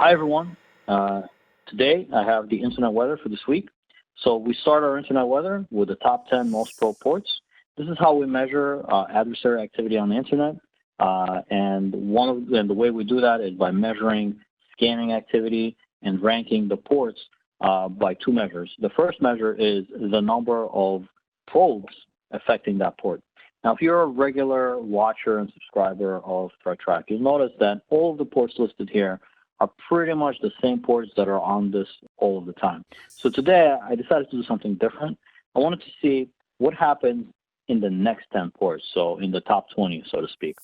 Hi, everyone. Today, I have the internet weather for this week. So we start our internet weather with the top 10 most probe ports. This is how we measure adversary activity on the internet. And the way we do that is by measuring scanning activity and ranking the ports by two measures. The first measure is the number of probes affecting that port. Now, if you're a regular watcher and subscriber of ThreatTraq, you'll notice that all of the ports listed here are pretty much the same ports that are on this all of the time. So today, I decided to do something different. I wanted to see what happens in the next 10 ports, so in the top 20, so to speak.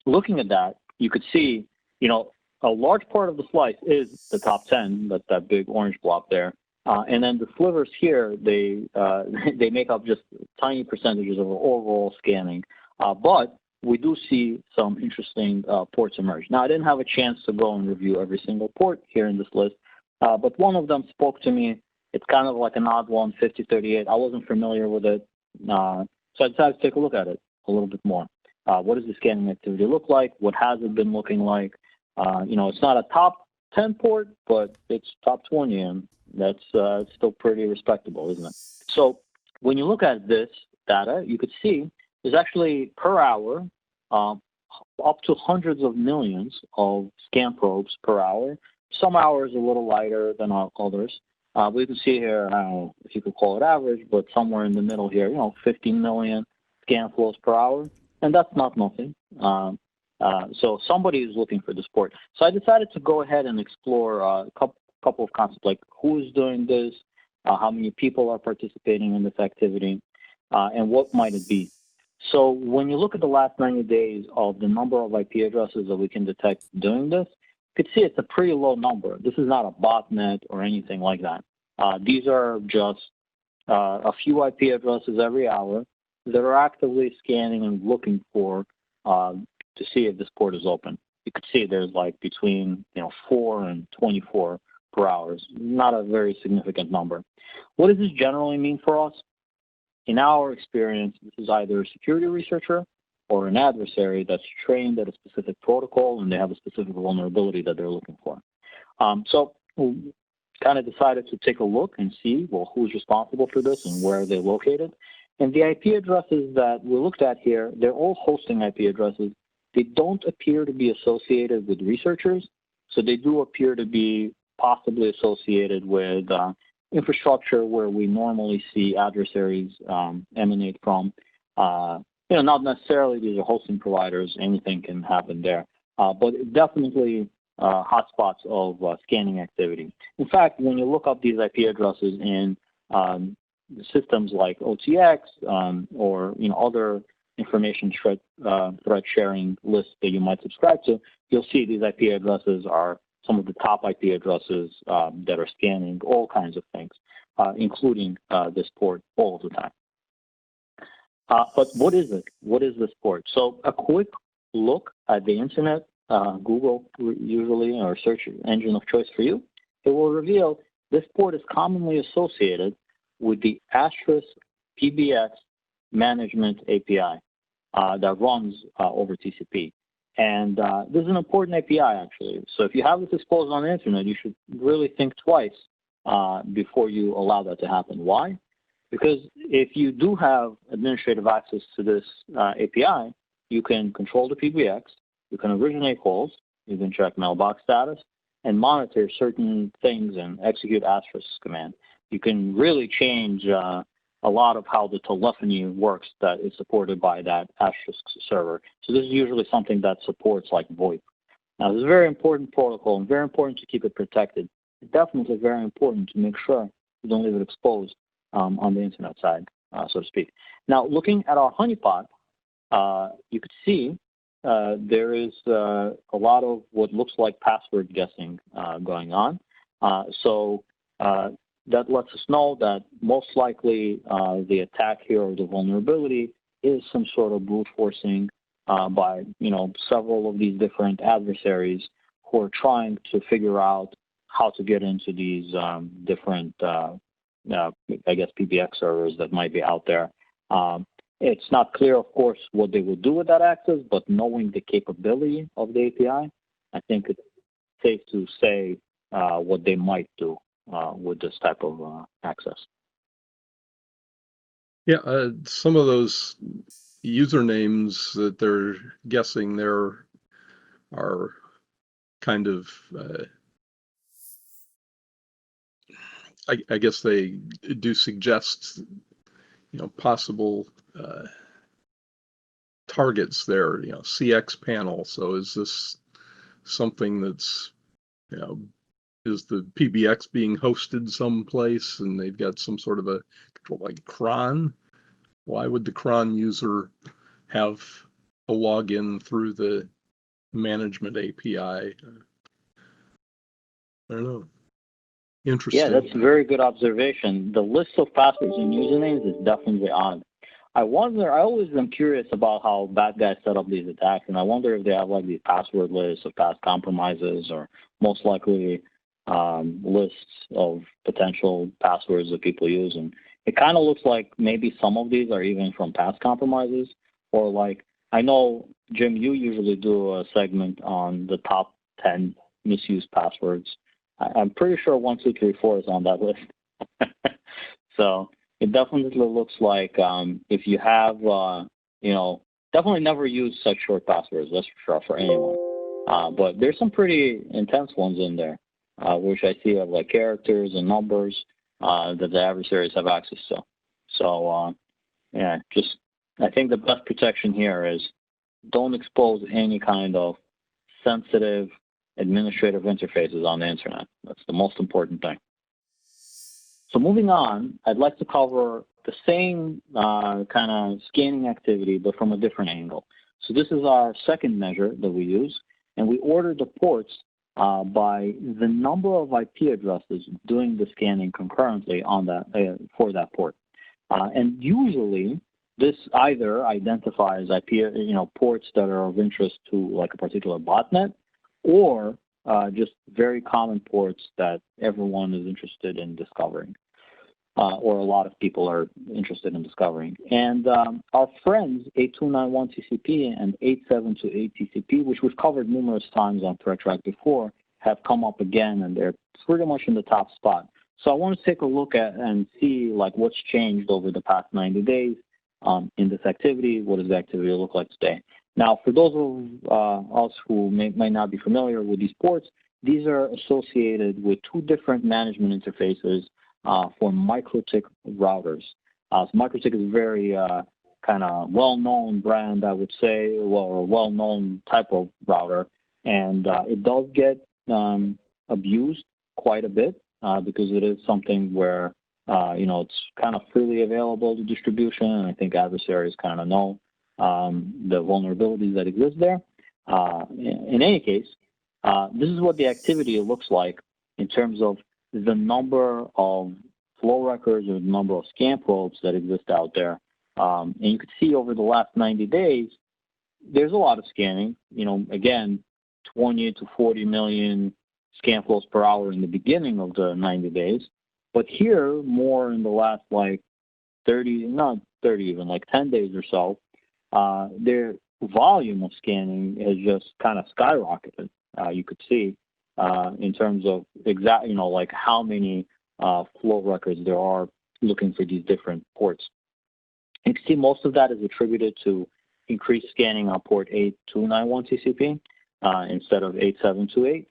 Looking at that, you could see, a large part of the slice is the top 10, that big orange block there. And then the slivers here, they make up just tiny percentages of overall scanning. But we do see some interesting ports emerge. Now, I didn't have a chance to go and review every single port here in this list, but one of them spoke to me. It's kind of like an odd one, 5038. I wasn't familiar with it, so I decided to take a look at it a little bit more. What does the scanning activity look like? What has it been looking like? It's not a top 10 port, but it's top 20, and that's still pretty respectable, isn't it? So when you look at this data, you could see there's actually per hour up to hundreds of millions of scan probes per hour. Some hours a little lighter than others. But you can see here, I don't know if you could call it average, but somewhere in the middle here, 15 million scan flows per hour, and that's not nothing. So somebody is looking for this port. So I decided to go ahead and explore a couple of concepts, like who is doing this, how many people are participating in this activity, and what might it be. So when you look at the last 90 days of the number of IP addresses that we can detect doing this, you can see it's a pretty low number. This is not a botnet or anything like that. These are just a few IP addresses every hour that are actively scanning and looking for to see if this port is open. You can see there's like between 4 and 24 per hour. Not a very significant number. What does this generally mean for us? In our experience, this is either a security researcher or an adversary that's trained at a specific protocol and they have a specific vulnerability that they're looking for. So we kind of decided to take a look and see, well, who's responsible for this and where are they located. And the IP addresses that we looked at here, they're all hosting IP addresses. They don't appear to be associated with researchers, so they do appear to be possibly associated with infrastructure where we normally see adversaries emanate from. Not necessarily these are hosting providers. Anything can happen there, but definitely hotspots of scanning activity. In fact, when you look up these IP addresses in systems like OTX or other information threat sharing lists that you might subscribe to, you'll see these IP addresses are some of the top IP addresses that are scanning all kinds of things, including this port all of the time. But what is it? What is this port? So a quick look at the internet, Google usually, or search engine of choice for you, it will reveal this port is commonly associated with the Asterisk PBX management API that runs over TCP. And this is an important API, actually. So if you have this exposed on the internet, you should really think twice before you allow that to happen. Why? Because if you do have administrative access to this API, you can control the PBX, you can originate calls, you can check mailbox status, and monitor certain things and execute asterisk command. You can really change a lot of how the telephony works that is supported by that asterisk server. So this is usually something that supports like VoIP. Now, this is a very important protocol and very important to keep it protected. It's definitely very important to make sure you don't leave it exposed on the internet side, so to speak. Now, looking at our honeypot, you could see there is a lot of what looks like password guessing going on. So that lets us know that most likely the attack here or the vulnerability is some sort of brute forcing by several of these different adversaries who are trying to figure out how to get into these different, I guess, PBX servers that might be out there. It's not clear, of course, what they will do with that access, but knowing the capability of the API, I think safe to say what they might do with this type of access. Yeah, some of those usernames that they're guessing there are kind of, I guess they do suggest, possible targets there, CX panel. So is this something that's, is the PBX being hosted someplace and they've got some sort of a control like cron? Why would the cron user have a login through the management API? I don't know. Interesting. Yeah, that's a very good observation. The list of passwords and usernames is definitely odd. I always am curious about how bad guys set up these attacks, and I wonder if they have like these password lists of past compromises, or most likely lists of potential passwords that people use. And it kind of looks like maybe some of these are even from past compromises, or like, I know, Jim, you usually do a segment on the top 10 misused passwords. I'm pretty sure 1, 2, 3, 4 is on that list. So it definitely looks like if you have, definitely never use such short passwords, that's for sure, for anyone. But there's some pretty intense ones in there, which I see have like characters and numbers that the adversaries have access to. So, yeah, I think the best protection here is don't expose any kind of sensitive administrative interfaces on the internet. That's the most important thing. So moving on, I'd like to cover the same kind of scanning activity, but from a different angle. So this is our second measure that we use, and we order the ports by the number of IP addresses doing the scanning concurrently on that for that port. And usually, this either identifies IP, ports that are of interest to like a particular botnet, or just very common ports that everyone is interested in discovering, or a lot of people are interested in discovering. And our friends 8291 TCP and 872 TCP, which we've covered numerous times on ThreatTraq before, have come up again, and they're pretty much in the top spot. So I want to take a look at and see like what's changed over the past 90 days in this activity. What does the activity look like today? Now, for those of us who may not be familiar with these ports, these are associated with two different management interfaces for MikroTik routers. So MikroTik is a very kind of well-known brand, I would say, or a well-known type of router, and it does get abused quite a bit because it is something where it's kind of freely available to distribution, and I think adversaries kind of know the vulnerabilities that exist there. In any case, this is what the activity looks like in terms of the number of flow records or the number of scan probes that exist out there. And you can see over the last 90 days, there's a lot of scanning. Again, 20 to 40 million scan flows per hour in the beginning of the 90 days. But here, more in the last like not 30 even, like 10 days or so, their volume of scanning has just kind of skyrocketed. You could see in terms of like how many flow records there are looking for these different ports. You can see most of that is attributed to increased scanning on port 8291 TCP instead of 8728,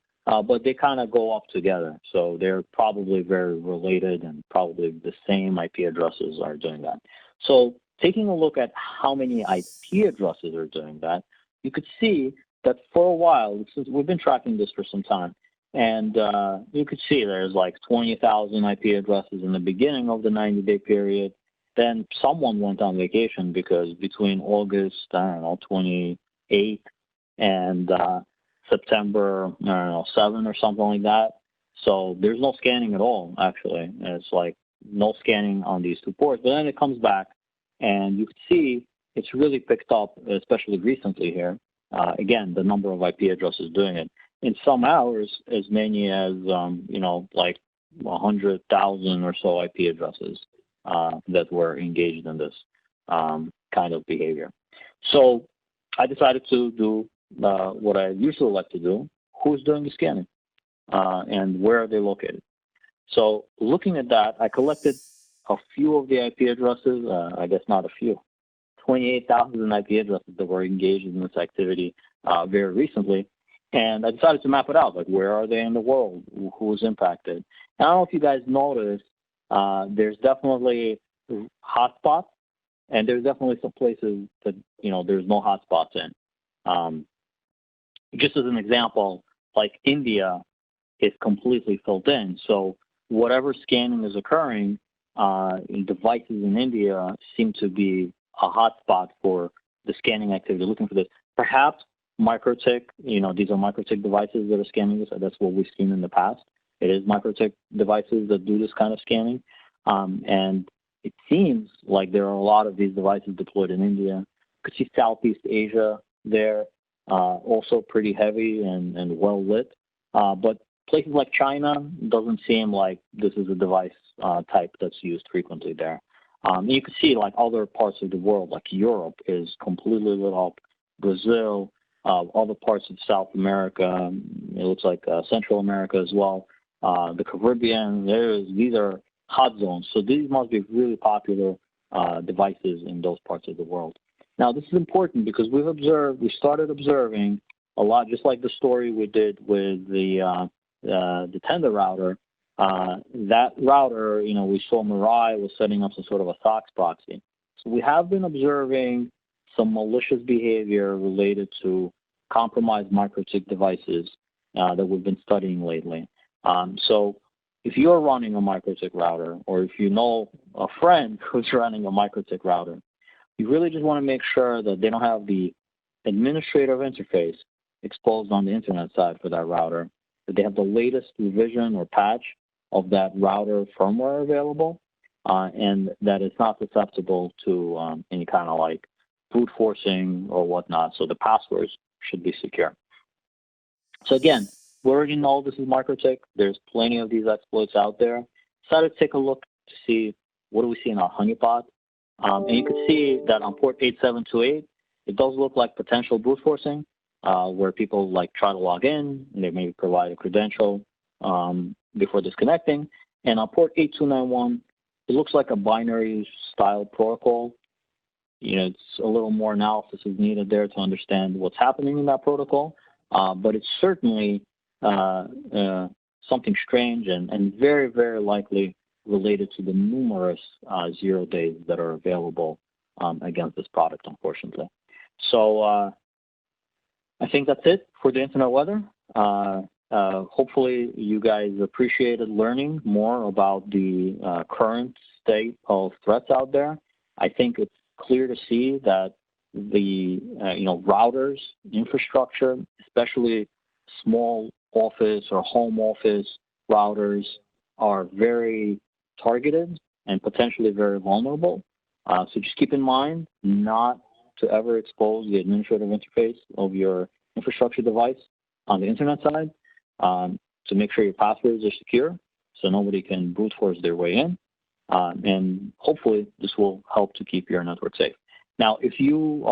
but they kind of go up together. So they're probably very related, and probably the same IP addresses are doing that. So taking a look at how many IP addresses are doing that, you could see that for a while, since we've been tracking this for some time, and you could see there's like 20,000 IP addresses in the beginning of the 90-day period. Then someone went on vacation because between August, 28th and September, 7 or something like that. So there's no scanning at all, actually. It's like no scanning on these two ports. But then it comes back, and you can see it's really picked up, especially recently here. Again, the number of IP addresses doing it. In some hours, as many as, like 100,000 or so IP addresses that were engaged in this kind of behavior. So I decided to do what I usually like to do. Who's doing the scanning? and where are they located. So looking at that, I collected a few of the IP addresses, I guess not a few, 28,000 IP addresses that were engaged in this activity very recently. And I decided to map it out, like where are they in the world, who is impacted. And I don't know if you guys noticed, there's definitely hotspots, and there's definitely some places that, there's no hotspots in. Just as an example, like India is completely filled in. So whatever scanning is occurring, in devices in India seem to be a hotspot for the scanning activity, looking for this. Perhaps microtik, these are microtik devices that are scanning this. That's what we've seen in the past. It is microtik devices that do this kind of scanning. And it seems like there are a lot of these devices deployed in India. You could see Southeast Asia there, also pretty heavy and well lit. But places like China doesn't seem like this is a device type that's used frequently there. You can see like other parts of the world, like Europe is completely lit up, Brazil, other parts of South America, it looks like Central America as well, the Caribbean, these are hot zones. So these must be really popular devices in those parts of the world. Now this is important because we started observing a lot, just like the story we did with the Tenda router. That router, we saw Mirai was setting up some sort of a SOX proxy. So we have been observing some malicious behavior related to compromised microtik devices that we've been studying lately. So if you're running a microtik router, or if you know a friend who's running a microtik router, you really just want to make sure that they don't have the administrative interface exposed on the internet side for that router, that they have the latest revision or patch of that router firmware available, and that it's not susceptible to any kind of like brute forcing or whatnot. So the passwords should be secure. So again, we already know this is microtik. There's plenty of these exploits out there. Decided to take a look to see what do we see in our honeypot. And you can see that on port 8728, it does look like potential brute forcing, where people like try to log in, and they may provide a credential before disconnecting. And on port 8291, it looks like a binary style protocol. It's a little more analysis is needed there to understand what's happening in that protocol, but it's certainly something strange and very, very likely related to the numerous 0 days that are available against this product, unfortunately. So I think that's it for the internet weather. Hopefully you guys appreciated learning more about the current state of threats out there. I think it's clear to see that the routers, infrastructure, especially small office or home office routers, are very targeted and potentially very vulnerable. So just keep in mind not to ever expose the administrative interface of your infrastructure device on the internet side, to make sure your passwords are secure so nobody can brute force their way in. And hopefully this will help to keep your network safe. Now, if you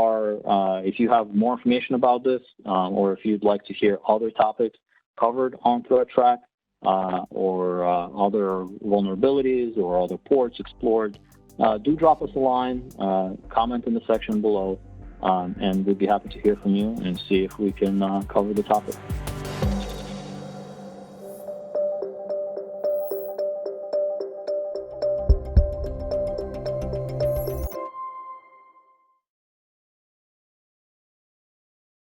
have more information about this, or if you'd like to hear other topics covered on ThreatTraq, or other vulnerabilities or other ports explored, do drop us a line, comment in the section below, and we'd be happy to hear from you and see if we can cover the topic.